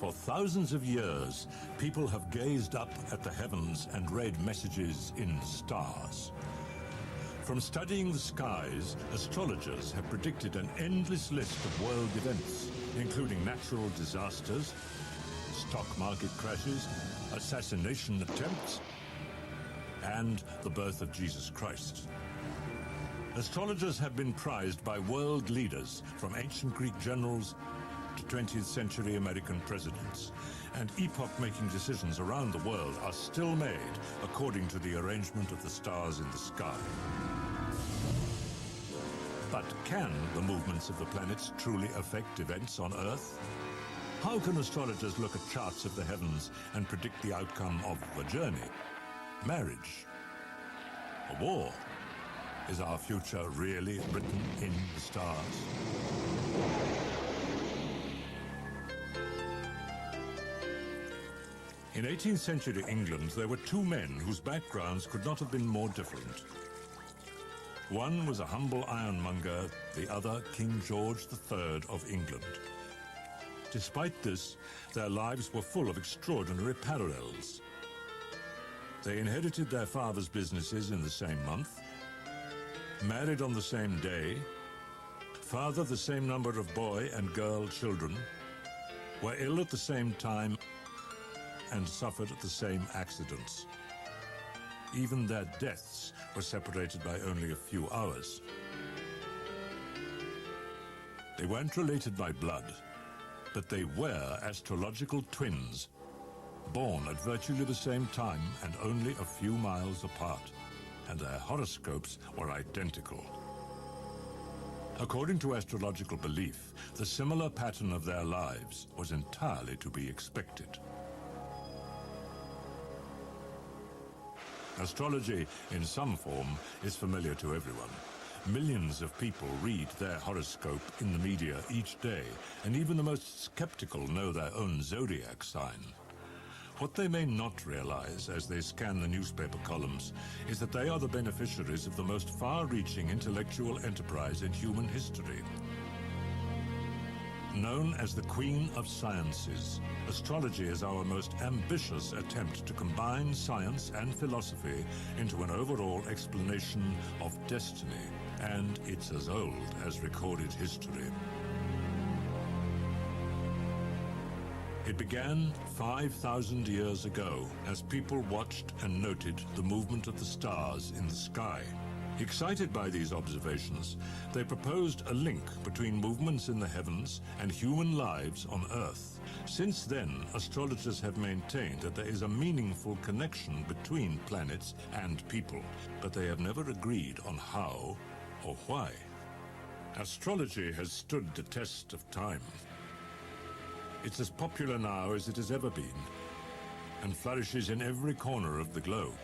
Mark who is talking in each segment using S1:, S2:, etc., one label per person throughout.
S1: For thousands of years, people have gazed up at the heavens and read messages in stars. From studying the skies, astrologers have predicted an endless list of world events, including natural disasters, stock market crashes, assassination attempts, and the birth of Jesus Christ. Astrologers have been prized by world leaders, from ancient Greek generals to 20th century American presidents, and epoch-making decisions around the world are still made according to the arrangement of the stars in the sky. But can the movements of the planets truly affect events on Earth? How can astrologers look at charts of the heavens and predict the outcome of a journey, marriage, a war? Is our future really written in the stars? In 18th century England, there were two men whose backgrounds could not have been more different. One was a humble ironmonger, the other King George III of England. Despite this, their lives were full of extraordinary parallels. They inherited their father's businesses in the same month, married on the same day, fathered the same number of boy and girl children, were ill at the same time, and suffered the same accidents. Even their deaths were separated by only a few hours. They weren't related by blood, but they were astrological twins, born at virtually the same time and only a few miles apart, and their horoscopes were identical. According to astrological belief, the similar pattern of their lives was entirely to be expected. Astrology, in some form, is familiar to everyone. Millions of people read their horoscope in the media each day, and even the most skeptical know their own zodiac sign. What they may not realize as they scan the newspaper columns is that they are the beneficiaries of the most far-reaching intellectual enterprise in human history. Known as the Queen of Sciences, astrology is our most ambitious attempt to combine science and philosophy into an overall explanation of destiny, and it's as old as recorded history. It began 5,000 years ago as people watched and noted the movement of the stars in the sky. Excited by these observations, they proposed a link between movements in the heavens and human lives on Earth. Since then, astrologers have maintained that there is a meaningful connection between planets and people, but they have never agreed on how or why. Astrology has stood the test of time. It's as popular now as it has ever been, and flourishes in every corner of the globe.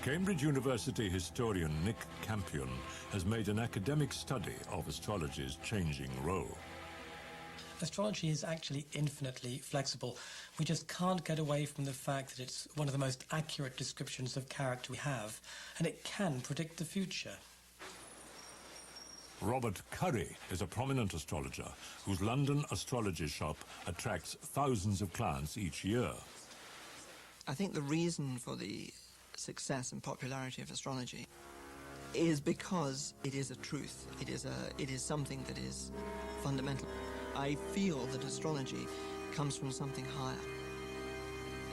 S1: Cambridge University historian Nick Campion has made an academic study of astrology's changing role.
S2: Astrology is actually infinitely flexible. We just can't get away from the fact that it's one of the most accurate descriptions of character we have, and it can predict the future.
S1: Robert Curry is a prominent astrologer whose London astrology shop attracts thousands of clients each year.
S3: I think the reason for the success and popularity of astrology is because it is a truth. It is something that is fundamental. I feel that astrology comes from something higher.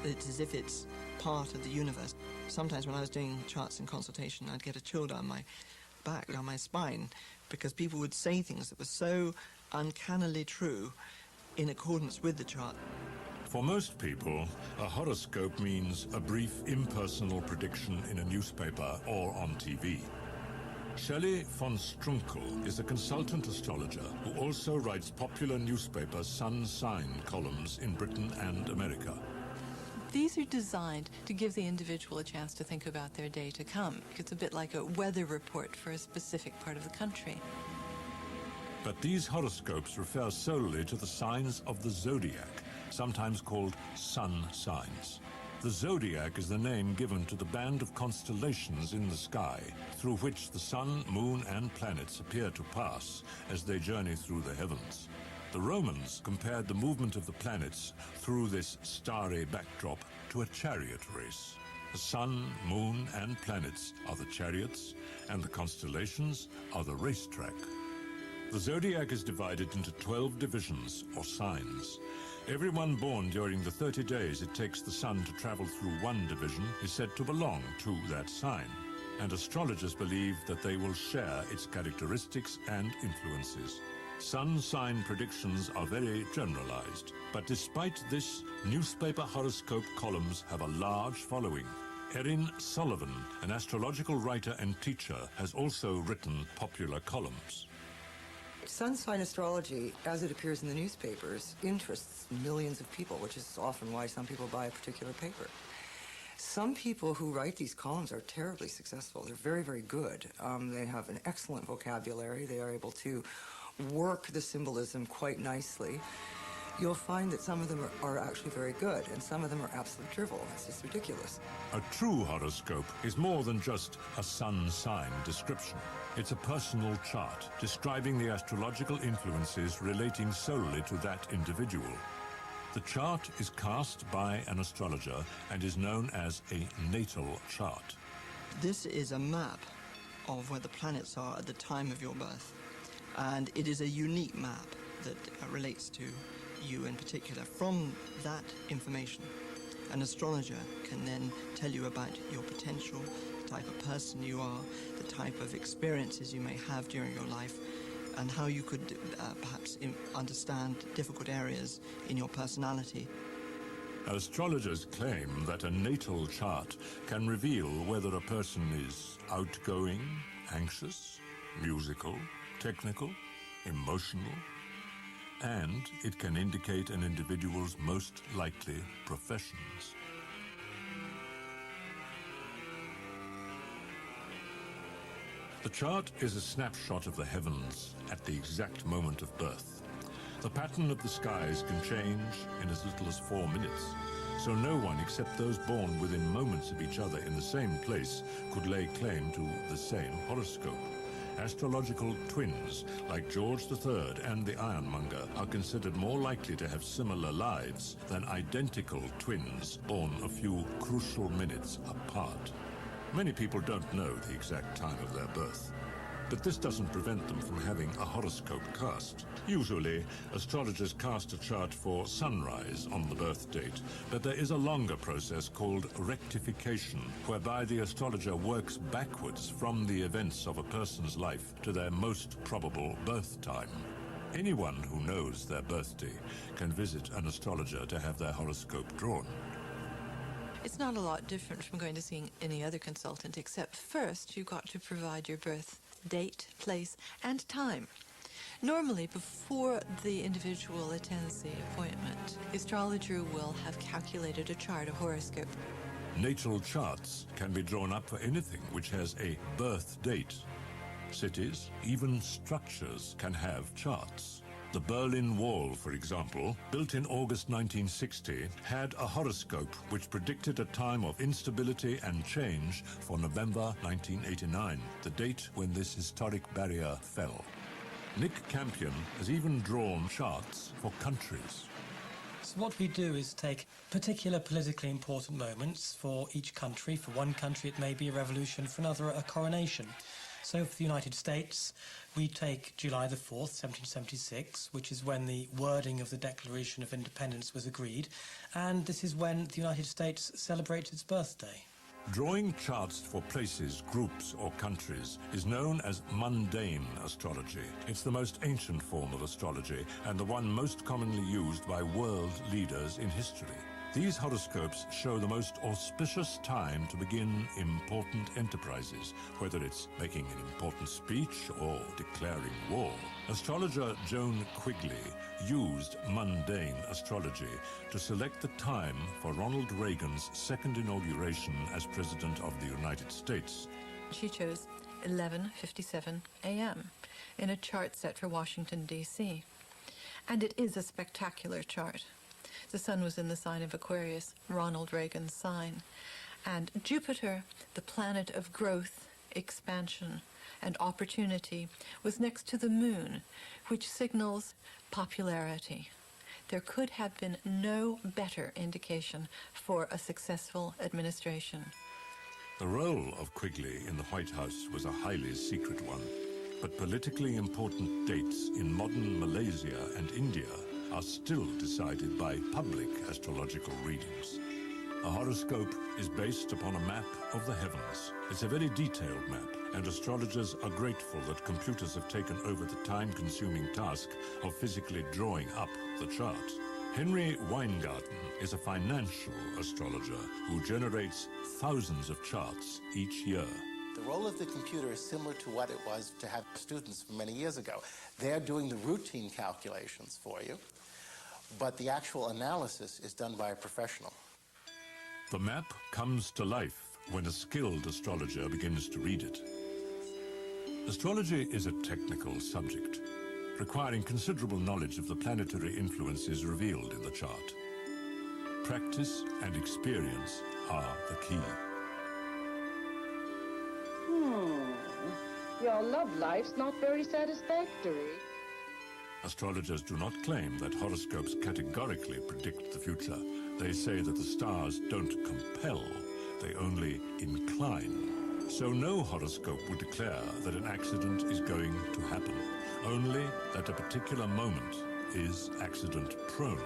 S3: It's as if it's part of the universe. Sometimes when I was doing charts and consultation, I'd get a chill down my back, down my spine, because people would say things that were so uncannily true in accordance with the chart.
S1: For most people, a horoscope means a brief impersonal prediction in a newspaper or on TV. Shelley von Strunkel is a consultant astrologer who also writes popular newspaper sun sign columns in Britain and America.
S4: These are designed to give the individual a chance to think about their day to come. It's a bit like a weather report for a specific part of the country.
S1: But these horoscopes refer solely to the signs of the zodiac, sometimes called sun signs. The zodiac is the name given to the band of constellations in the sky through which the sun, moon, and planets appear to pass as they journey through the heavens. The Romans compared the movement of the planets through this starry backdrop to a chariot race. The sun, moon, and planets are the chariots, and the constellations are the racetrack. The zodiac is divided into 12 divisions, or signs. Everyone born during the 30 days it takes the sun to travel through one division is said to belong to that sign, and astrologers believe that they will share its characteristics and influences. Sun sign predictions are very generalized, but despite this, newspaper horoscope columns have a large following. Erin Sullivan, an astrological writer and teacher, has also written popular columns.
S5: Sun sign astrology, as it appears in the newspapers, interests millions of people, which is often why some people buy a particular paper. Some people who write these columns are terribly successful. They're very, very good. They have an excellent vocabulary. They are able to work the symbolism quite nicely. You'll find that some of them are actually very good, and some of them are absolute drivel. It's just ridiculous.
S1: A true horoscope is more than just a sun sign description. It's a personal chart describing the astrological influences relating solely to that individual. The chart is cast by an astrologer and is known as a natal chart.
S3: This is a map of where the planets are at the time of your birth. And it is a unique map that relates to you in particular. From that information, an astrologer can then tell you about your potential, the type of person you are, the type of experiences you may have during your life, and how you could perhaps understand difficult areas in your personality.
S1: Astrologers claim that a natal chart can reveal whether a person is outgoing, anxious, musical, technical, emotional, and it can indicate an individual's most likely professions. The chart is a snapshot of the heavens at the exact moment of birth. The pattern of the skies can change in as little as 4 minutes, so no one except those born within moments of each other in the same place could lay claim to the same horoscope. Astrological twins, like George III and the Ironmonger, are considered more likely to have similar lives than identical twins born a few crucial minutes apart. Many people don't know the exact time of their birth, but this doesn't prevent them from having a horoscope cast. Usually, astrologers cast a chart for sunrise on the birth date, but there is a longer process called rectification, whereby the astrologer works backwards from the events of a person's life to their most probable birth time. Anyone who knows their birthday can visit an astrologer to have their horoscope drawn.
S4: It's not a lot different from going to see any other consultant, except first you've got to provide your birth date, place, and time. Normally, before the individual attends the appointment, the astrologer will have calculated a chart, a horoscope.
S1: Natal charts can be drawn up for anything which has a birth date. Cities, even structures, can have charts. The Berlin Wall, for example, built in August 1960, had a horoscope which predicted a time of instability and change for November 1989, the date when this historic barrier fell. Nick Campion has even drawn charts for countries.
S2: So what we do is take particular politically important moments for each country. For one country, it may be a revolution. For another, a coronation. So for the United States, we take July the 4th, 1776, which is when the wording of the Declaration of Independence was agreed, and this is when the United States celebrates its birthday.
S1: Drawing charts for places, groups, or countries is known as mundane astrology. It's the most ancient form of astrology and the one most commonly used by world leaders in history. These horoscopes show the most auspicious time to begin important enterprises, whether it's making an important speech or declaring war. Astrologer Joan Quigley used mundane astrology to select the time for Ronald Reagan's second inauguration as President of the United States.
S4: She chose 11:57 a.m. in a chart set for Washington, D.C. And it is a spectacular chart. The sun was in the sign of Aquarius, Ronald Reagan's sign. And Jupiter, the planet of growth, expansion, and opportunity was next to the moon, which signals popularity. There could have been no better indication for a successful administration.
S1: The role of Quigley in the White House was a highly secret one, but politically important dates in modern Malaysia and India are still decided by public astrological readings. A horoscope is based upon a map of the heavens. It's a very detailed map, and astrologers are grateful that computers have taken over the time-consuming task of physically drawing up the chart. Henry Weingarten is a financial astrologer who generates thousands of charts each year.
S6: The role of the computer is similar to what it was to have students from many years ago. They're doing the routine calculations for you, but the actual analysis is done by a professional.
S1: The map comes to life when a skilled astrologer begins to read it. Astrology is a technical subject, requiring considerable knowledge of the planetary influences revealed in the chart. Practice and experience are the key.
S7: Your love life's not very satisfactory.
S1: Astrologers do not claim that horoscopes categorically predict the future. They say that the stars don't compel, they only incline. So no horoscope would declare that an accident is going to happen, only that a particular moment is accident-prone.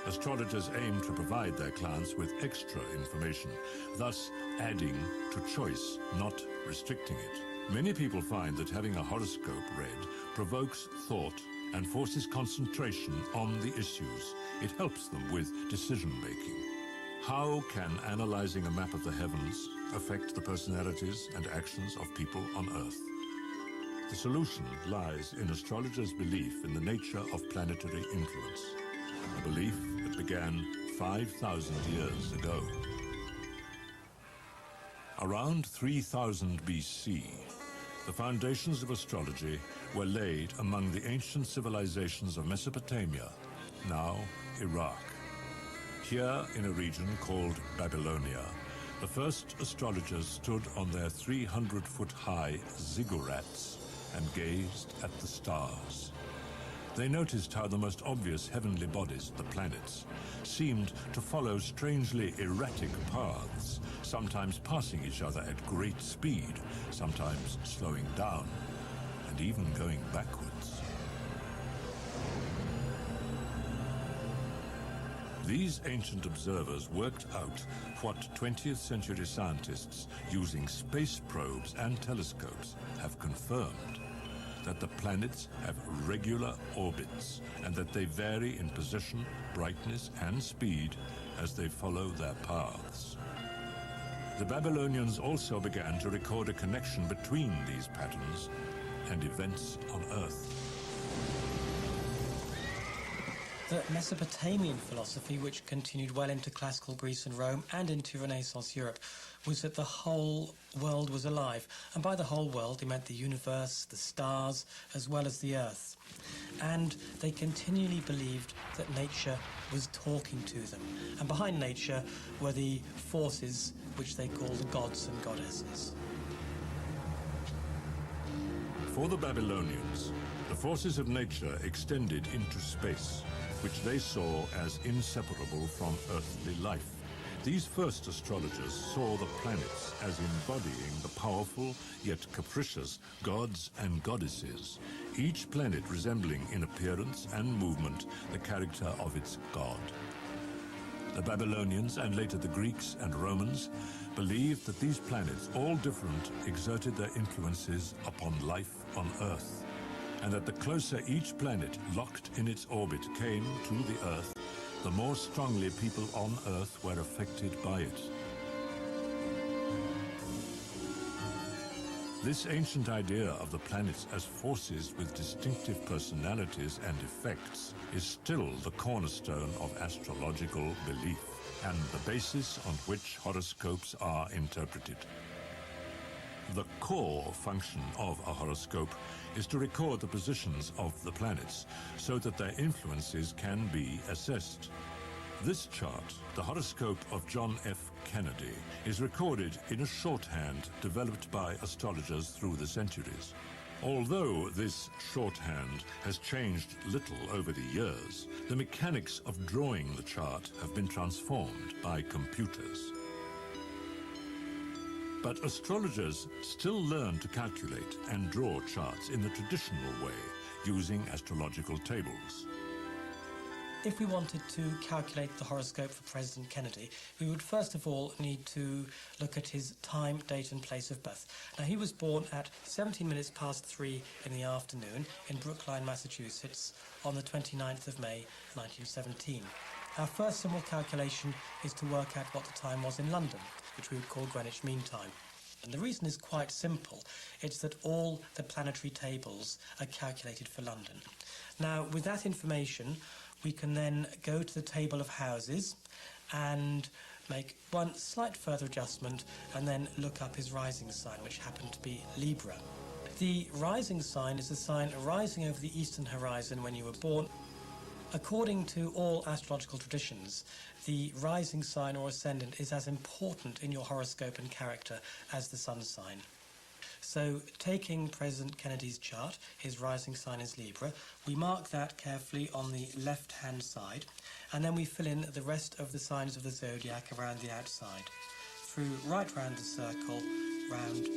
S1: Astrologers aim to provide their clients with extra information, thus adding to choice, not restricting it. Many people find that having a horoscope read provokes thought and forces concentration on the issues. It helps them with decision-making. How can analyzing a map of the heavens affect the personalities and actions of people on Earth? The solution lies in astrologers' belief in the nature of planetary influence, a belief that began 5,000 years ago. Around 3000 BC, the foundations of astrology were laid among the ancient civilizations of Mesopotamia, now Iraq. Here, in a region called Babylonia, the first astrologers stood on their 300-foot-high ziggurats and gazed at the stars. They noticed how the most obvious heavenly bodies, the planets, seemed to follow strangely erratic paths, sometimes passing each other at great speed, sometimes slowing down, and even going backwards. These ancient observers worked out what 20th century scientists using space probes and telescopes have confirmed: that the planets have regular orbits and that they vary in position, brightness, and speed as they follow their paths. The Babylonians also began to record a connection between these patterns and events on Earth.
S2: The Mesopotamian philosophy, which continued well into classical Greece and Rome and into Renaissance Europe, was that the whole world was alive. And by the whole world, he meant the universe, the stars, as well as the Earth. And they continually believed that nature was talking to them. And behind nature were the forces which they called the gods and goddesses.
S1: For the Babylonians, the forces of nature extended into space, which they saw as inseparable from earthly life. These first astrologers saw the planets as embodying the powerful yet capricious gods and goddesses, each planet resembling in appearance and movement the character of its god. The Babylonians, and later the Greeks and Romans, believed that these planets, all different, exerted their influences upon life on Earth, and that the closer each planet locked in its orbit came to the Earth, the more strongly people on Earth were affected by it. This ancient idea of the planets as forces with distinctive personalities and effects is still the cornerstone of astrological belief and the basis on which horoscopes are interpreted. The core function of a horoscope is to record the positions of the planets so that their influences can be assessed. This chart, the horoscope of John F. Kennedy, is recorded in a shorthand developed by astrologers through the centuries. Although this shorthand has changed little over the years, the mechanics of drawing the chart have been transformed by computers. But astrologers still learn to calculate and draw charts in the traditional way, using astrological tables.
S2: If we wanted to calculate the horoscope for President Kennedy, we would first of all need to look at his time, date and place of birth. Now, he was born at 17 minutes past 3 in the afternoon in Brookline, Massachusetts on the 29th of May, 1917. Our first simple calculation is to work out what the time was in London, which we would call Greenwich Mean Time. And the reason is quite simple. It's that all the planetary tables are calculated for London. Now, with that information, we can then go to the table of houses and make one slight further adjustment and then look up his rising sign, which happened to be Libra. The rising sign is a sign rising over the eastern horizon when you were born. According to all astrological traditions, the rising sign or ascendant is as important in your horoscope and character as the sun sign. So, taking President Kennedy's chart, his rising sign is Libra, we mark that carefully on the left-hand side, and then we fill in the rest of the signs of the zodiac around the outside, through right round the circle, round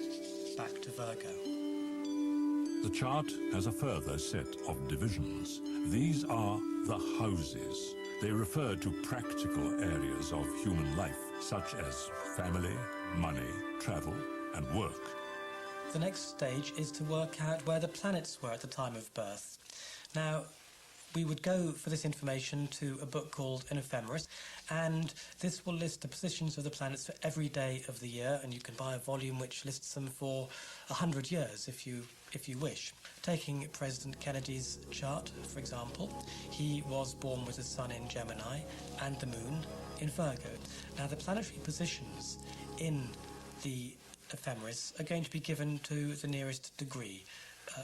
S2: back to Virgo.
S1: The chart has a further set of divisions. These are the houses. They refer to practical areas of human life, such as family, money, travel, and work.
S2: The next stage is to work out where the planets were at the time of birth. Now, we would go for this information to a book called An Ephemeris, and this will list the positions of the planets for every day of the year, and you can buy a volume which lists them for 100 years if you wish. Taking President Kennedy's chart, for example, he was born with the sun in Gemini and the moon in Virgo. Now, the planetary positions in the Ephemeris are going to be given to the nearest degree,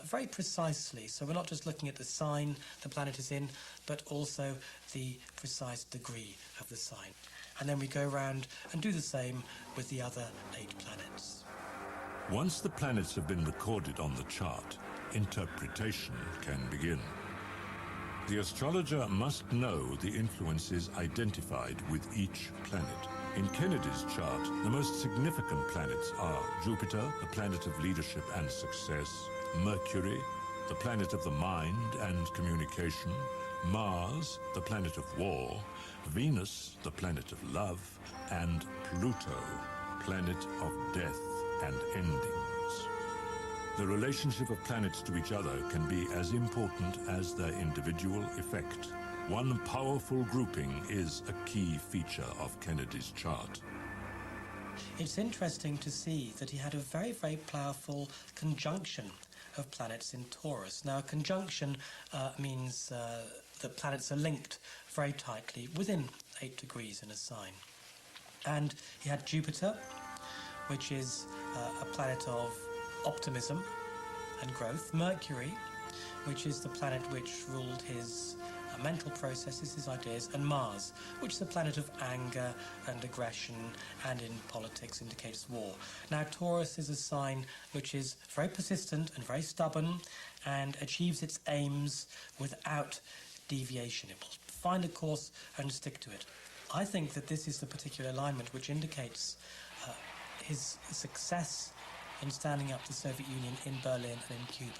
S2: very precisely. So we're not just looking at the sign the planet is in, but also the precise degree of the sign. And then we go around and do the same with the other 8 planets.
S1: Once the planets have been recorded on the chart, interpretation can begin. The astrologer must know the influences identified with each planet. In Kennedy's chart, the most significant planets are Jupiter, the planet of leadership and success, Mercury, the planet of the mind and communication, Mars, the planet of war, Venus, the planet of love, and Pluto, planet of death and endings. The relationship of planets to each other can be as important as their individual effect. One powerful grouping is a key feature of Kennedy's chart.
S2: It's interesting to see that he had a very, very powerful conjunction of planets in Taurus. Now, a conjunction means that planets are linked very tightly within 8 degrees in a sign. And he had Jupiter, which is a planet of optimism and growth. Mercury, which is the planet which ruled his mental processes, his ideas, and Mars, which is a planet of anger and aggression, and in politics indicates war. Now, Taurus is a sign which is very persistent and very stubborn and achieves its aims without deviation. It will find a course and stick to it. I think that this is the particular alignment which indicates his success in standing up the Soviet Union in Berlin and in Cuba.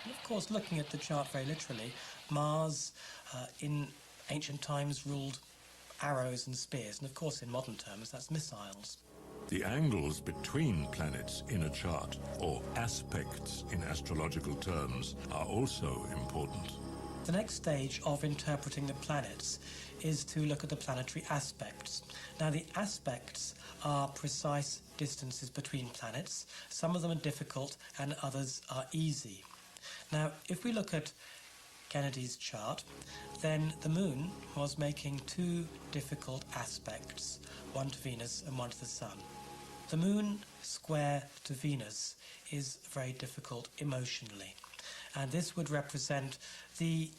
S2: And of course, looking at the chart very literally, Mars in ancient times ruled arrows and spears, and of course in modern terms that's missiles.
S1: The angles between planets in a chart, or aspects in astrological terms, are also important.
S2: The next stage of interpreting the planets is to look at the planetary aspects. Now, the aspects are precise distances between planets. Some of them are difficult and others are easy. Now, if we look at Kennedy's chart, then the moon was making 2 difficult aspects, one to Venus and one to the sun. The moon square to Venus is very difficult emotionally, and this would represent the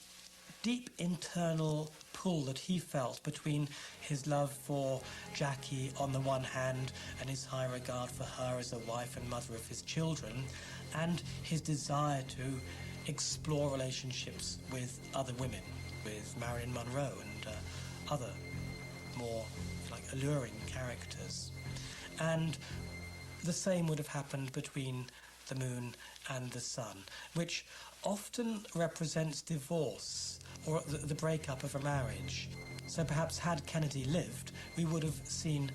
S2: deep internal pull that he felt between his love for Jackie on the one hand and his high regard for her as a wife and mother of his children, and his desire to explore relationships with other women, with Marilyn Monroe and other more alluring characters. And the same would have happened between the moon and the sun, which often represents divorce or the breakup of a marriage. So perhaps had Kennedy lived, we would have seen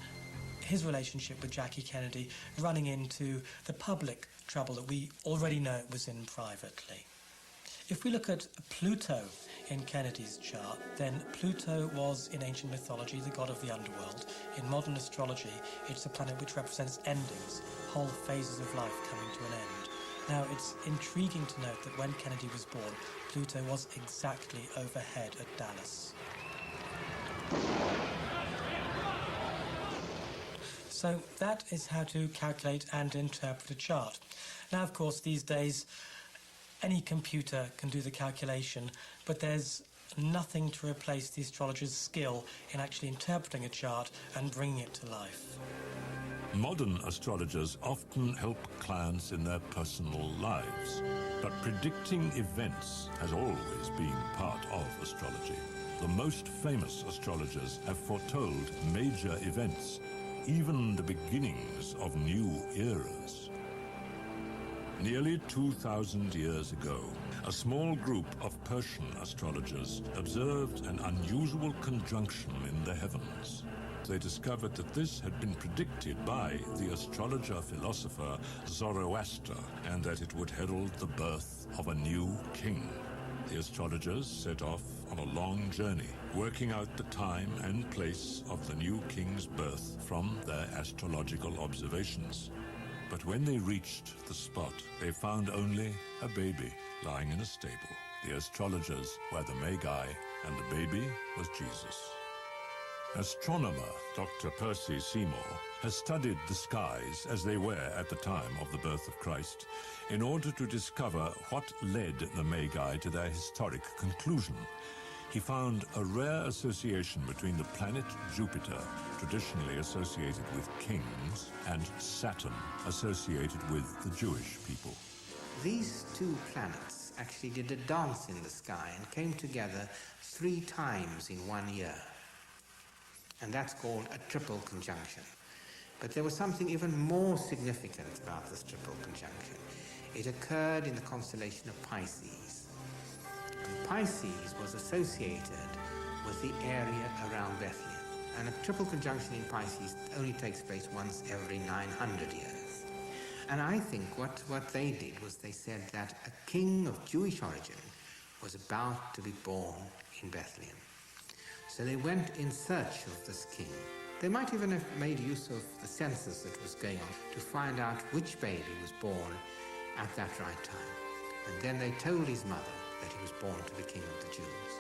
S2: his relationship with Jackie Kennedy running into the public trouble that we already know it was in privately. If we look at Pluto in Kennedy's chart, then Pluto was in ancient mythology the god of the underworld. In modern astrology, it's a planet which represents endings, whole phases of life coming to an end. Now, it's intriguing to note that when Kennedy was born, Pluto was exactly overhead at Dallas. So that is how to calculate and interpret a chart. Now, of course, these days, any computer can do the calculation, but there's nothing to replace the astrologer's skill in actually interpreting a chart and bringing it to life.
S1: Modern astrologers often help clients in their personal lives, but predicting events has always been part of astrology. The most famous astrologers have foretold major events, even the beginnings of new eras. Nearly 2,000 years ago, a small group of Persian astrologers observed an unusual conjunction in the heavens. They discovered that this had been predicted by the astrologer-philosopher Zoroaster, and that it would herald the birth of a new king. The astrologers set off on a long journey, working out the time and place of the new king's birth from their astrological observations. But when they reached the spot, they found only a baby lying in a stable. The astrologers were the Magi, and the baby was Jesus. Astronomer Dr. Percy Seymour has studied the skies as they were at the time of the birth of Christ in order to discover what led the Magi to their historic conclusion. He found a rare association between the planet Jupiter, traditionally associated with kings, and Saturn, associated with the Jewish people.
S8: These two planets actually did a dance in the sky and came together 3 times in 1 year. And that's called a triple conjunction. But there was something even more significant about this triple conjunction. It occurred in the constellation of Pisces. And Pisces was associated with the area around Bethlehem. And a triple conjunction in Pisces only takes place once every 900 years. And I think what they did was they said that a king of Jewish origin was about to be born in Bethlehem. So they went in search of this king. They might even have made use of the census that was going on to find out which baby was born at that right time. And then they told his mother that he was born to be king of the Jews.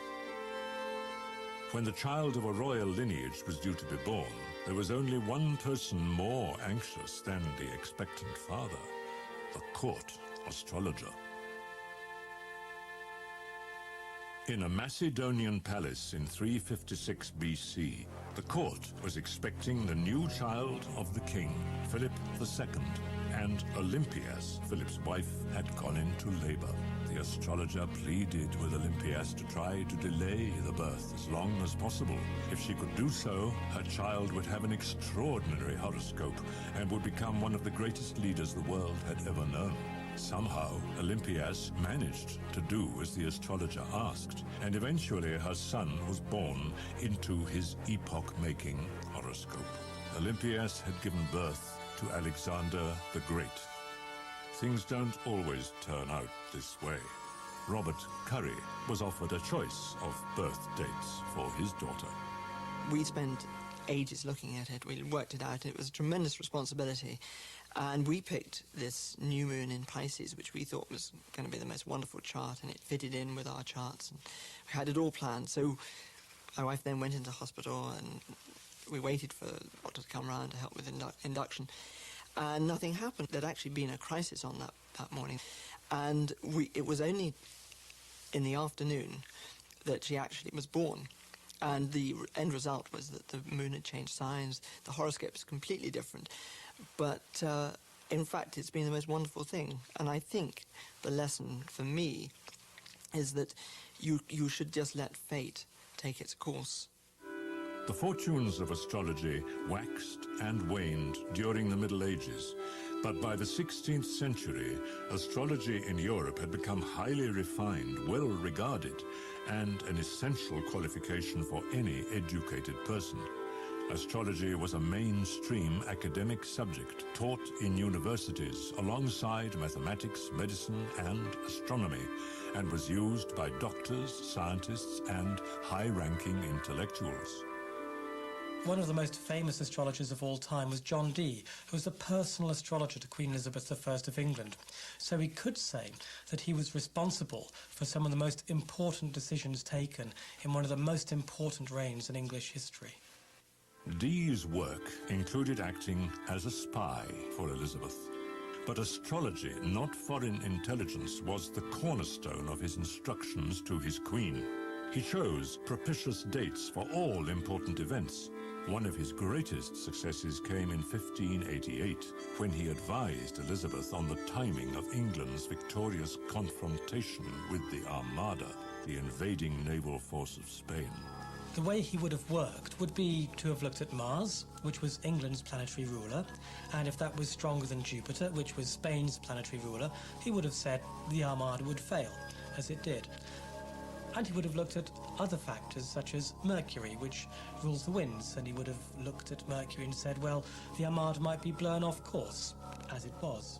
S1: When the child of a royal lineage was due to be born, there was only one person more anxious than the expectant father, the court astrologer. In a Macedonian palace in 356 BC, the court was expecting the new child of the king, Philip II, and Olympias, Philip's wife, had gone into labor. The astrologer pleaded with Olympias to try to delay the birth as long as possible. If she could do so, her child would have an extraordinary horoscope and would become one of the greatest leaders the world had ever known. Somehow, Olympias managed to do as the astrologer asked, and eventually her son was born into his epoch-making horoscope. Olympias had given birth to Alexander the Great. Things don't always turn out this way. Robert Curry was offered a choice of birth dates for his daughter.
S3: We spent ages looking at it. We worked it out. It was a tremendous responsibility. And we picked this new moon in Pisces, which we thought was going to be the most wonderful chart, and it fitted in with our charts. And we had it all planned. So my wife then went into hospital, and we waited for the doctor to come around to help with induction. And nothing happened. There'd actually been a crisis on that morning. And it was only in the afternoon that she actually was born. And the end result was that the moon had changed signs, the horoscope is completely different. But in fact, it's been the most wonderful thing. And I think the lesson for me is that you should just let fate take its course.
S1: The fortunes of astrology waxed and waned during the Middle Ages, but by the 16th century, astrology in Europe had become highly refined, well regarded, and an essential qualification for any educated person. Astrology was a mainstream academic subject taught in universities alongside mathematics, medicine, and astronomy, and was used by doctors, scientists, and high-ranking intellectuals.
S2: One of the most famous astrologers of all time was John Dee, who was a personal astrologer to Queen Elizabeth I of England. So we could say that he was responsible for some of the most important decisions taken in one of the most important reigns in English history.
S1: Dee's work included acting as a spy for Elizabeth. But astrology, not foreign intelligence, was the cornerstone of his instructions to his queen. He chose propitious dates for all important events. One of his greatest successes came in 1588, when he advised Elizabeth on the timing of England's victorious confrontation with the Armada, the invading naval force of Spain.
S2: The way he would have worked would be to have looked at Mars, which was England's planetary ruler, and if that was stronger than Jupiter, which was Spain's planetary ruler, he would have said the Armada would fail, as it did. And he would have looked at other factors, such as Mercury, which rules the winds, and he would have looked at Mercury and said, well, the Armada might be blown off course, as it was.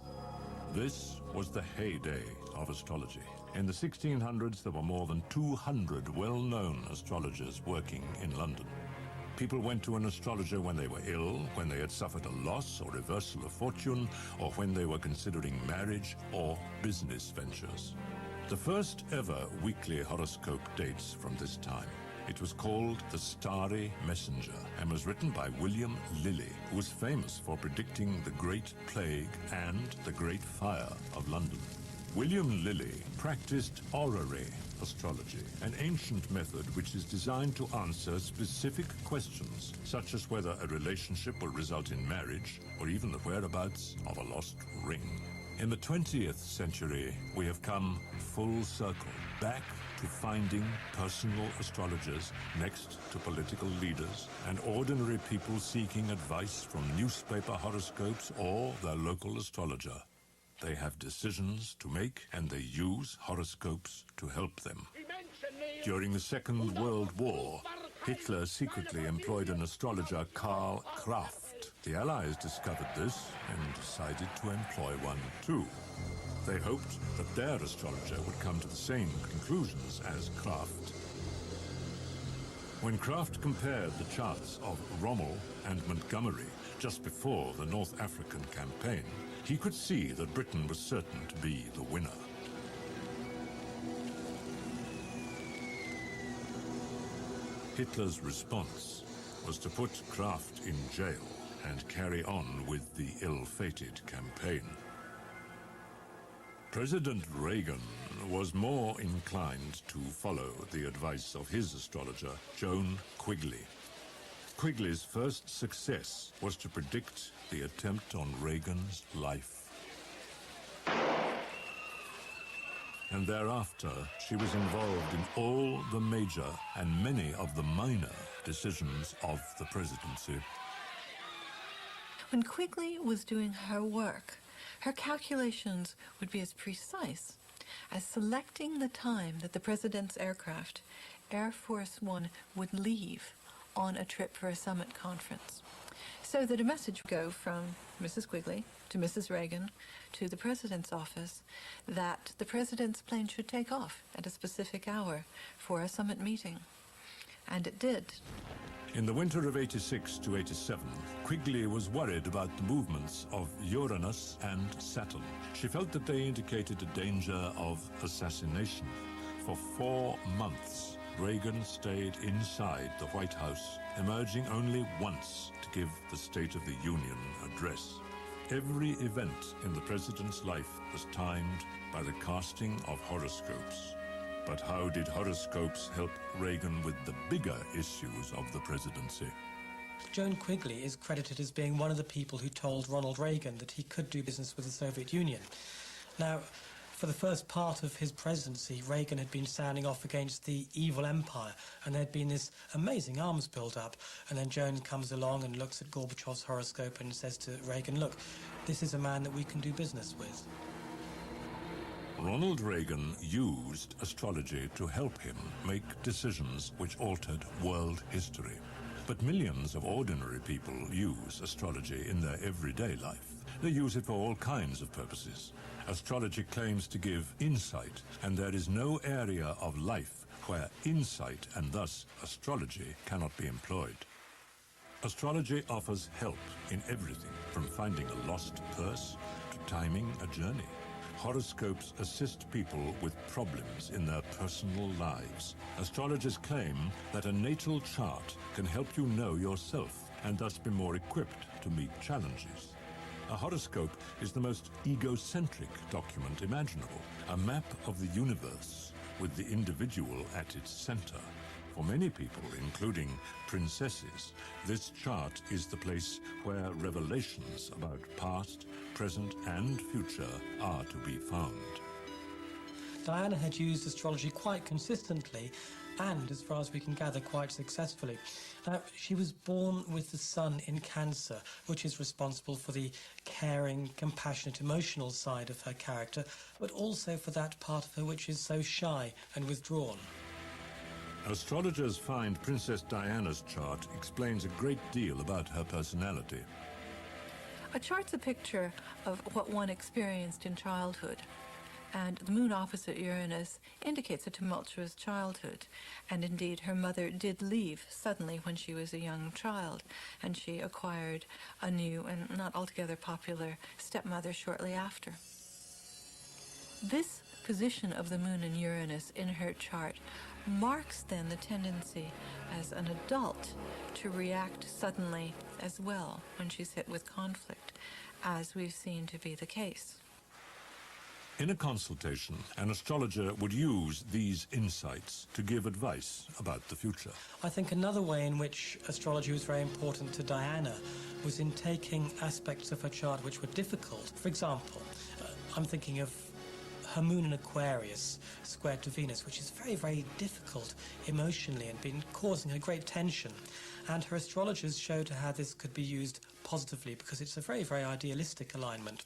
S1: This was the heyday of astrology. In the 1600s, there were more than 200 well-known astrologers working in London. People went to an astrologer when they were ill, when they had suffered a loss or reversal of fortune, or when they were considering marriage or business ventures. The first ever weekly horoscope dates from this time. It was called The Starry Messenger and was written by William Lilly, who was famous for predicting the Great Plague and the Great Fire of London. William Lilly practiced horary astrology, an ancient method which is designed to answer specific questions, such as whether a relationship will result in marriage or even the whereabouts of a lost ring. In the 20th century, we have come full circle, back to finding personal astrologers next to political leaders and ordinary people seeking advice from newspaper horoscopes or their local astrologer. They have decisions to make, and they use horoscopes to help them. During the Second World War, Hitler secretly employed an astrologer, Karl Kraft. The Allies discovered this and decided to employ one too. They hoped that their astrologer would come to the same conclusions as Kraft. When Kraft compared the charts of Rommel and Montgomery just before the North African campaign, he could see that Britain was certain to be the winner. Hitler's response was to put Kraft in jail and carry on with the ill-fated campaign. President Reagan was more inclined to follow the advice of his astrologer, Joan Quigley. Quigley's first success was to predict the attempt on Reagan's life. And thereafter, she was involved in all the major and many of the minor decisions of the presidency.
S4: When Quigley was doing her work, her calculations would be as precise as selecting the time that the president's aircraft, Air Force One, would leave on a trip for a summit conference. So that a message would go from Mrs. Quigley to Mrs. Reagan to the president's office that the president's plane should take off at a specific hour for a summit meeting. And it did.
S1: In the winter of 86 to 87, Quigley was worried about the movements of Uranus and Saturn. She felt that they indicated a danger of assassination. For 4 months, Reagan stayed inside the White House, emerging only once to give the State of the Union address. Every event in the president's life was timed by the casting of horoscopes. But how did horoscopes help Reagan with the bigger issues of the presidency?
S2: Joan Quigley is credited as being one of the people who told Ronald Reagan that he could do business with the Soviet Union. Now, for the first part of his presidency, Reagan had been sounding off against the evil empire, and there had been this amazing arms build-up. And then Joan comes along and looks at Gorbachev's horoscope and says to Reagan, look, this is a man that we can do business with.
S1: Ronald Reagan used astrology to help him make decisions which altered world history. But millions of ordinary people use astrology in their everyday life. They use it for all kinds of purposes. Astrology claims to give insight, and there is no area of life where insight, and thus astrology, cannot be employed. Astrology offers help in everything, from finding a lost purse to timing a journey. Horoscopes assist people with problems in their personal lives. Astrologers claim that a natal chart can help you know yourself and thus be more equipped to meet challenges. A horoscope is the most egocentric document imaginable, a map of the universe with the individual at its center. For many people, including princesses, this chart is the place where revelations about past, present, and future are to be found.
S2: Diana had used astrology quite consistently and, as far as we can gather, quite successfully. Now, she was born with the sun in Cancer, which is responsible for the caring, compassionate, emotional side of her character, but also for that part of her which is so shy and withdrawn.
S1: Astrologers find Princess Diana's chart explains a great deal about her personality.
S4: A chart's a picture of what one experienced in childhood. And the moon opposite Uranus indicates a tumultuous childhood. And indeed, her mother did leave suddenly when she was a young child, and she acquired a new and not altogether popular stepmother shortly after. This position of the moon and Uranus in her chart marks then the tendency as an adult to react suddenly as well when she's hit with conflict, as we've seen to be the case.
S1: In a consultation, an astrologer would use these insights to give advice about the future.
S2: I think another way in which astrology was very important to Diana was in taking aspects of her chart which were difficult. For example, I'm thinking of her moon in Aquarius squared to Venus, which is very, very difficult emotionally and been causing her great tension. And her astrologers showed her how this could be used positively because it's a very, very idealistic alignment.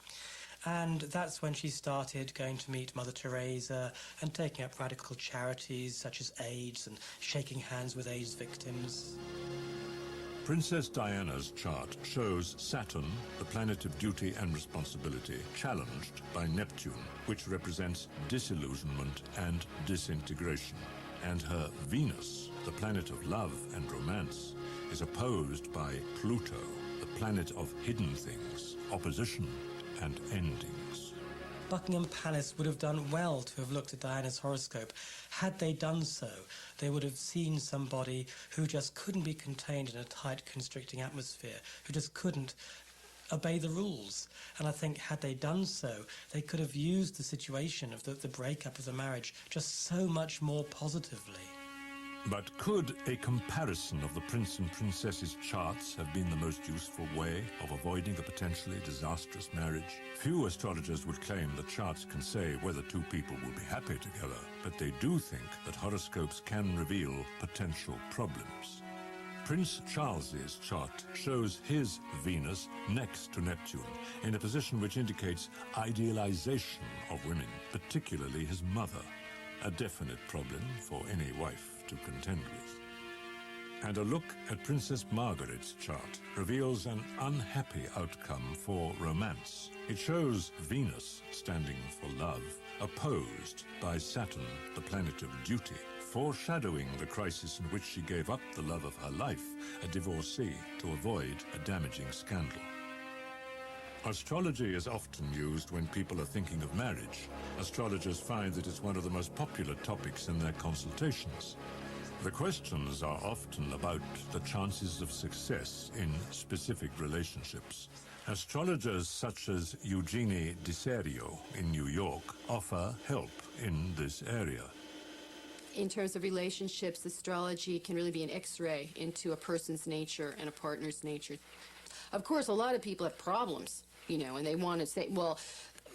S2: And that's when she started going to meet Mother Teresa and taking up radical charities such as AIDS and shaking hands with AIDS victims.
S1: Princess Diana's chart shows Saturn, the planet of duty and responsibility, challenged by Neptune, which represents disillusionment and disintegration. And her Venus, the planet of love and romance, is opposed by Pluto, the planet of hidden things, opposition, and endings.
S2: Buckingham Palace would have done well to have looked at Diana's horoscope. Had they done so, they would have seen somebody who just couldn't be contained in a tight, constricting atmosphere, who just couldn't obey the rules. And I think had they done so, they could have used the situation of the breakup of the marriage just so much more positively.
S1: But could a comparison of the prince and princess's charts have been the most useful way of avoiding a potentially disastrous marriage? Few astrologers would claim that charts can say whether two people will be happy together, but they do think that horoscopes can reveal potential problems. Prince Charles's chart shows his Venus next to Neptune, in a position which indicates idealization of women, particularly his mother, a definite problem for any wife to contend with. And a look at Princess Margaret's chart reveals an unhappy outcome for romance. It shows Venus, standing for love, opposed by Saturn, the planet of duty, foreshadowing the crisis in which she gave up the love of her life, a divorcee, to avoid a damaging scandal. Astrology is often used when people are thinking of marriage. Astrologers find that it's one of the most popular topics in their consultations. The questions are often about the chances of success in specific relationships. Astrologers such as Eugenie Di Serio in New York offer help in this area.
S9: In terms of relationships, astrology can really be an X-ray into a person's nature and a partner's nature. Of course, a lot of people have problems, you know, and they want to say, well,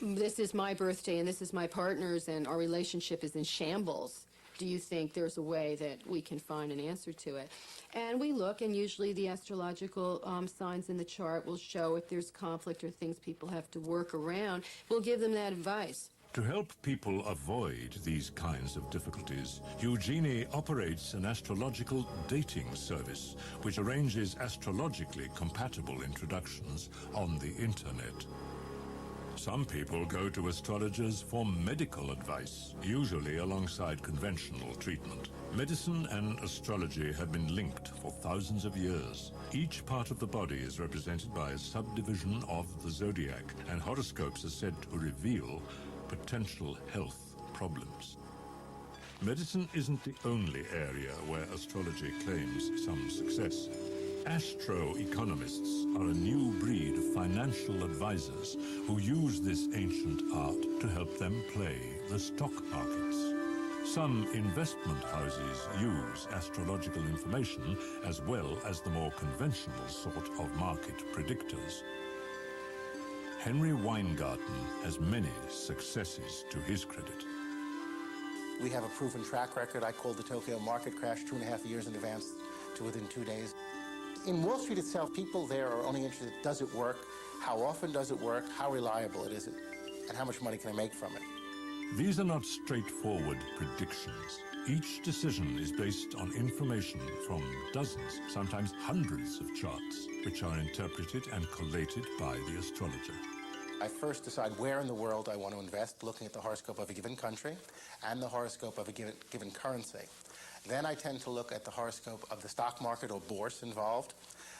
S9: this is my birthday and this is my partner's and our relationship is in shambles. Do you think there's a way that we can find an answer to it? And we look, and usually the astrological signs in the chart will show if there's conflict or things people have to work around. We'll give them that advice.
S1: To help people avoid these kinds of difficulties, Eugenie operates an astrological dating service which arranges astrologically compatible introductions on the internet. Some people go to astrologers for medical advice, usually alongside conventional treatment. Medicine and astrology have been linked for thousands of years. Each part of the body is represented by a subdivision of the zodiac, and horoscopes are said to reveal potential health problems. Medicine isn't the only area where astrology claims some success. Astro-economists are a new breed of financial advisors who use this ancient art to help them play the stock markets. Some investment houses use astrological information as well as the more conventional sort of market predictors. Henry Weingarten has many successes to his credit.
S6: We have a proven track record. I called the Tokyo market crash 2.5 years in advance to within 2 days. In Wall Street itself, people there are only interested, does it work? How often does it work? How reliable is it? And how much money can I make from it?
S1: These are not straightforward predictions. Each decision is based on information from dozens, sometimes hundreds of charts, which are interpreted and collated by the astrologer.
S6: I first decide where in the world I want to invest, looking at the horoscope of a given country and the horoscope of a given currency. Then I tend to look at the horoscope of the stock market or bourse involved,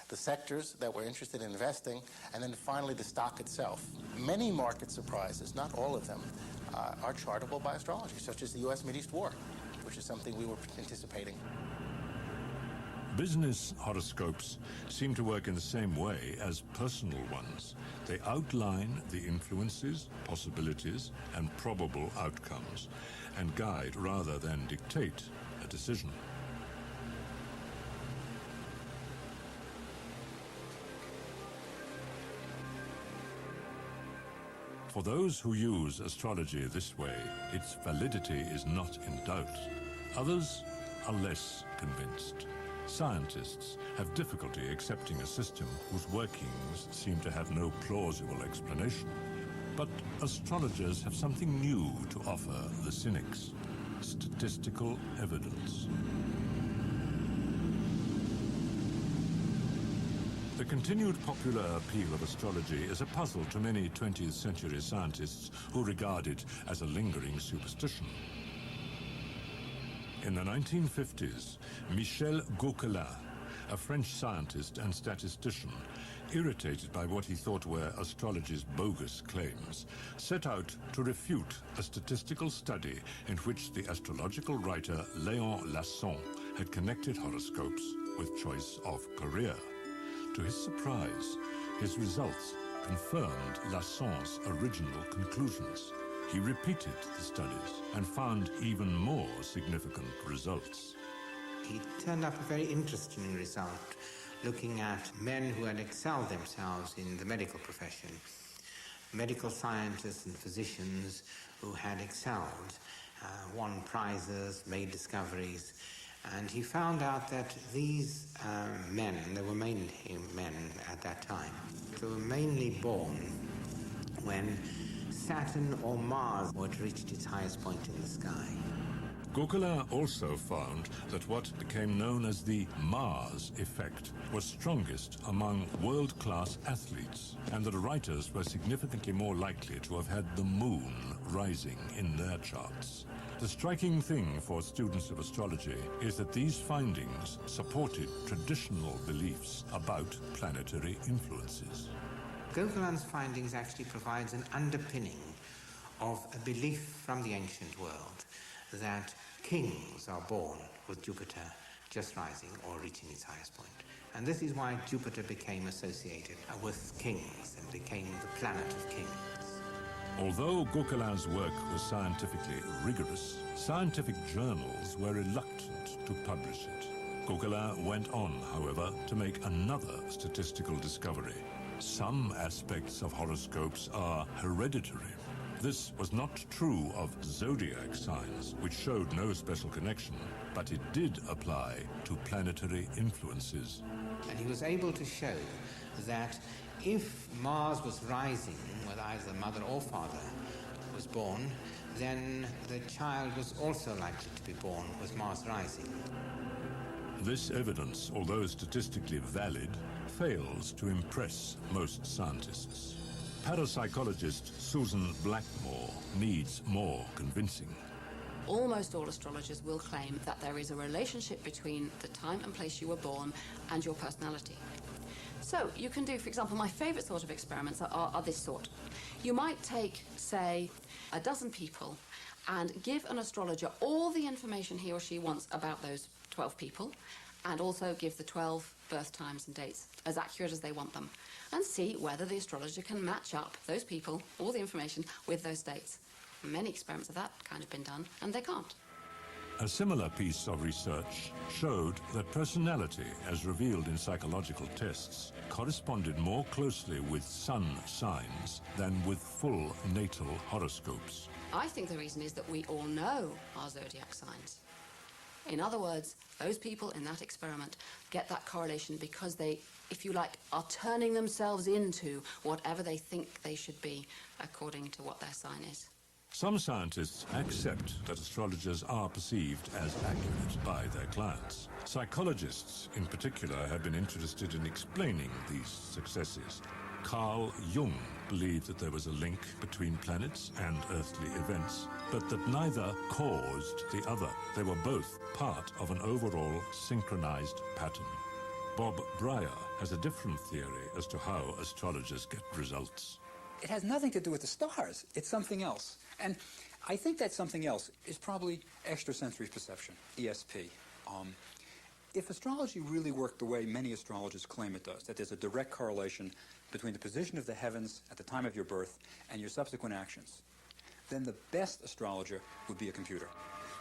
S6: the sectors that we're interested in investing, and then finally the stock itself. Many market surprises, not all of them, are chartable by astrology, such as the U.S.-Mideast War, which is something we were anticipating.
S1: Business horoscopes seem to work in the same way as personal ones. They outline the influences, possibilities, and probable outcomes, and guide rather than dictate a decision. For those who use astrology this way, its validity is not in doubt. Others are less convinced. Scientists have difficulty accepting a system whose workings seem to have no plausible explanation. But astrologers have something new to offer the cynics: statistical evidence. The continued popular appeal of astrology is a puzzle to many 20th century scientists who regard it as a lingering superstition. In the 1950s, Michel Gauquelin, a French scientist and statistician, irritated by what he thought were astrology's bogus claims, set out to refute a statistical study in which the astrological writer Léon Lasson had connected horoscopes with choice of career. To his surprise, his results confirmed Lasson's original conclusions. He repeated the studies and found even more significant results.
S8: He turned up a very interesting result, looking at men who had excelled themselves in the medical profession, medical scientists and physicians who had excelled, won prizes, made discoveries, and he found out that these men, there were mainly men at that time, they were mainly born when Saturn or Mars had reached its highest point in the sky.
S1: Gauquelin also found that what became known as the Mars effect was strongest among world-class athletes, and that writers were significantly more likely to have had the moon rising in their charts. The striking thing for students of astrology is that these findings supported traditional beliefs about planetary influences.
S8: Gauquelin's findings actually provides an underpinning of a belief from the ancient world that kings are born with Jupiter just rising or reaching its highest point. And this is why Jupiter became associated with kings and became the planet of kings.
S1: Although Gauquelin's work was scientifically rigorous, scientific journals were reluctant to publish it. Gauquelin went on, however, to make another statistical discovery. Some aspects of horoscopes are hereditary. This was not true of zodiac signs, which showed no special connection, but it did apply to planetary influences.
S8: And he was able to show that if Mars was rising, whether either the mother or father was born, then the child was also likely to be born with Mars rising.
S1: This evidence, although statistically valid, fails to impress most scientists. Parapsychologist Susan Blackmore needs more convincing.
S9: Almost all astrologers will claim that there is a relationship between the time and place you were born and your personality. So you can do, for example, my favorite sort of experiments are this sort. You might take, say, a dozen people and give an astrologer all the information he or she wants about those 12 people, and also give the 12 birth times and dates as accurate as they want them, and see whether the astrologer can match up those people, all the information, with those dates. Many experiments of that kind have been done, and they can't.
S1: A similar piece of research showed that personality, as revealed in psychological tests, corresponded more closely with sun signs than with full natal horoscopes.
S9: I think the reason is that we all know our zodiac signs. In other words, those people in that experiment get that correlation because they, if you like, are turning themselves into whatever they think they should be according to what their sign is.
S1: Some scientists accept that astrologers are perceived as accurate by their clients. Psychologists, in particular, have been interested in explaining these successes. Carl Jung believed that there was a link between planets and earthly events, but that neither caused the other. They were both part of an overall synchronized pattern. Bob Breyer has a different theory as to how astrologers get results.
S10: It has nothing to do with the stars. It's something else. And I think that something else is probably extrasensory perception, ESP. If astrology really worked the way many astrologers claim it does, that there's a direct correlation between the position of the heavens at the time of your birth and your subsequent actions, then the best astrologer would be a computer.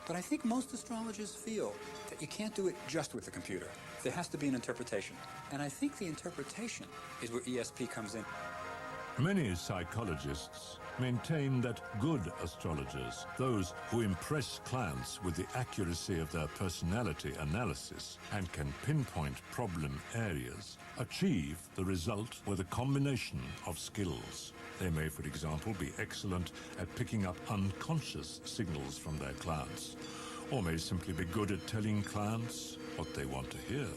S10: But I think most astrologers feel that you can't do it just with a computer. There has to be an interpretation. And I think the interpretation is where ESP comes in.
S1: Many psychologists maintain that good astrologers, those who impress clients with the accuracy of their personality analysis and can pinpoint problem areas, achieve the result with a combination of skills. They may, for example, be excellent at picking up unconscious signals from their clients, or may simply be good at telling clients what they want to hear.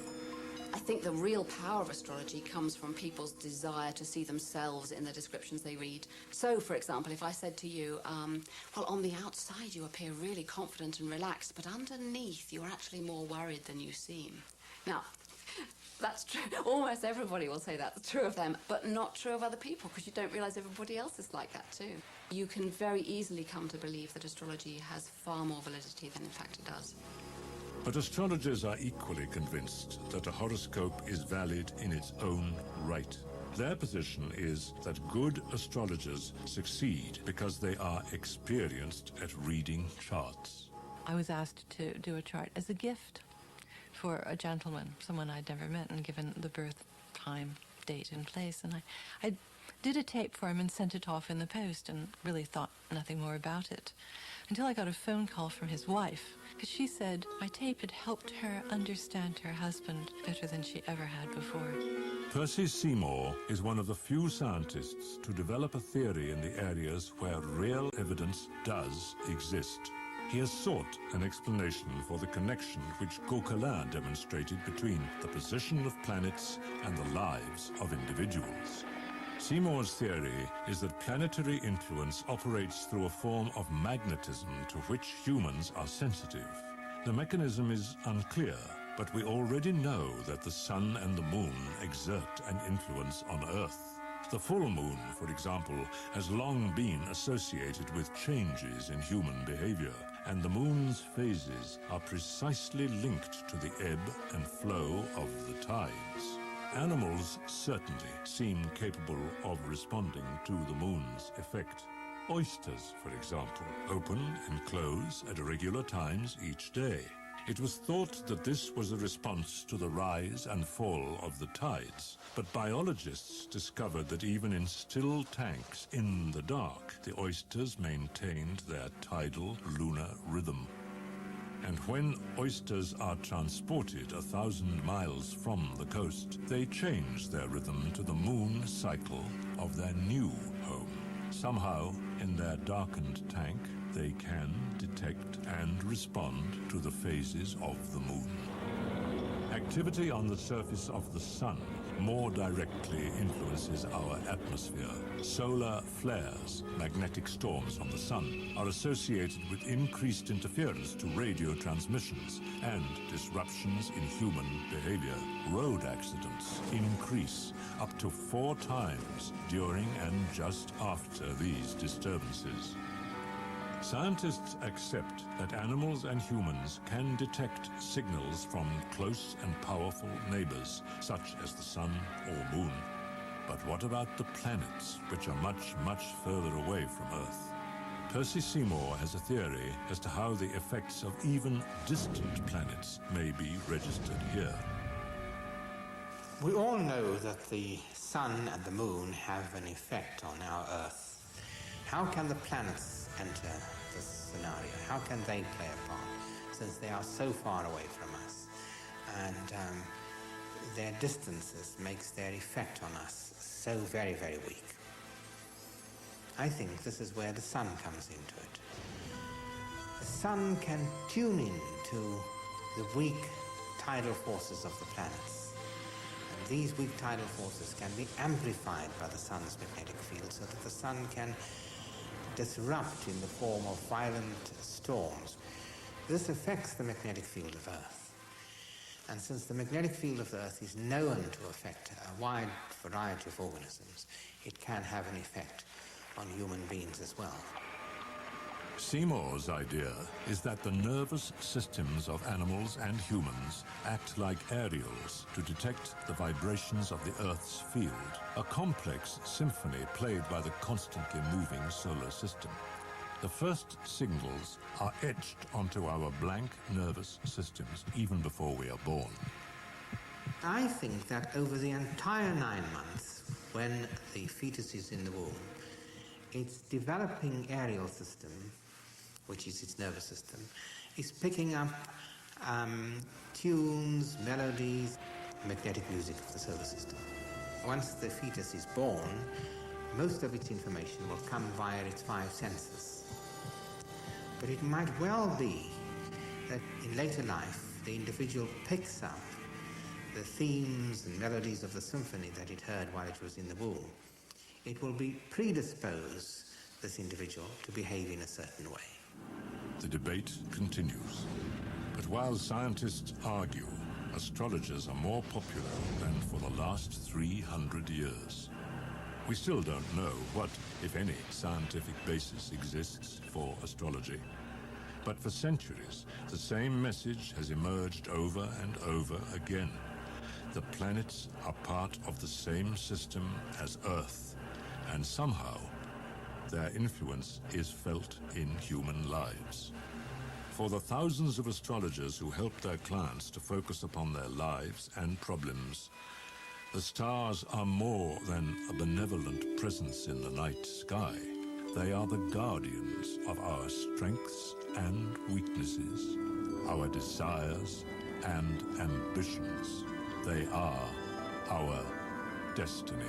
S9: I think the real power of astrology comes from people's desire to see themselves in the descriptions they read. So, for example, if I said to you, well, on the outside you appear really confident and relaxed, but underneath you're actually more worried than you seem. Now, that's true. Almost everybody will say that's true of them, but not true of other people, because you don't realize everybody else is like that too. You can very easily come to believe that astrology has far more validity than in fact it does.
S1: But astrologers are equally convinced that a horoscope is valid in its own right. Their position is that good astrologers succeed because they are experienced at reading charts.
S4: I was asked to do a chart as a gift for a gentleman, someone I'd never met, and given the birth time, date, and place. And I did a tape for him and sent it off in the post and really thought nothing more about it until I got a phone call from his wife, because she said my tape had helped her understand her husband better than she ever had before.
S1: Percy Seymour is one of the few scientists to develop a theory in the areas where real evidence does exist. He has sought an explanation for the connection which Gauquelin demonstrated between the position of planets and the lives of individuals. Seymour's theory is that planetary influence operates through a form of magnetism to which humans are sensitive. The mechanism is unclear, but we already know that the sun and the moon exert an influence on Earth. The full moon, for example, has long been associated with changes in human behavior, and the moon's phases are precisely linked to the ebb and flow of the tides. Animals certainly seem capable of responding to the moon's effect. Oysters, for example, open and close at irregular times each day. It was thought that this was a response to the rise and fall of the tides, but biologists discovered that even in still tanks in the dark, the oysters maintained their tidal lunar rhythm. And when oysters are transported 1,000 miles from the coast, they change their rhythm to the moon cycle of their new home. Somehow, in their darkened tank, they can detect and respond to the phases of the moon. Activity on the surface of the sun more directly influences our atmosphere. Solar flares, magnetic storms on the sun, are associated with increased interference to radio transmissions and disruptions in human behavior. Road accidents increase up to 4 times during and just after these disturbances. Scientists accept that animals and humans can detect signals from close and powerful neighbors, such as the sun or moon. But what about the planets, which are much, much further away from Earth? Percy Seymour has a theory as to how the effects of even distant planets may be registered here.
S8: We all know that the sun and the moon have an effect on our Earth. How can the planets enter this scenario? How can they play a part, since they are so far away from us? And their distances makes their effect on us so very, very weak. I think this is where the sun comes into it. The sun can tune in to the weak tidal forces of the planets. And these weak tidal forces can be amplified by the sun's magnetic field, so that the sun can disrupt in the form of violent storms. This affects the magnetic field of Earth. And since the magnetic field of the Earth is known to affect a wide variety of organisms, it can have an effect on human beings as well.
S1: Seymour's idea is that the nervous systems of animals and humans act like aerials to detect the vibrations of the Earth's field, a complex symphony played by the constantly moving solar system. The first signals are etched onto our blank nervous systems even before we are born.
S8: I think that over the entire 9 months, when the fetus is in the womb, its developing aerial system, which is its nervous system, is picking up tunes, melodies, magnetic music of the solar system. Once the fetus is born, most of its information will come via its 5 senses. But it might well be that in later life, the individual picks up the themes and melodies of the symphony that it heard while it was in the womb. It will be predisposed, this individual, to behave in a certain way.
S1: The debate continues. But while scientists argue, astrologers are more popular than for the last 300 years. We still don't know what, if any, scientific basis exists for astrology. But for centuries, the same message has emerged over and over again. The planets are part of the same system as Earth, and somehow their influence is felt in human lives. For the thousands of astrologers who help their clients to focus upon their lives and problems, the stars are more than a benevolent presence in the night sky. They are the guardians of our strengths and weaknesses, our desires and ambitions. They are our destiny.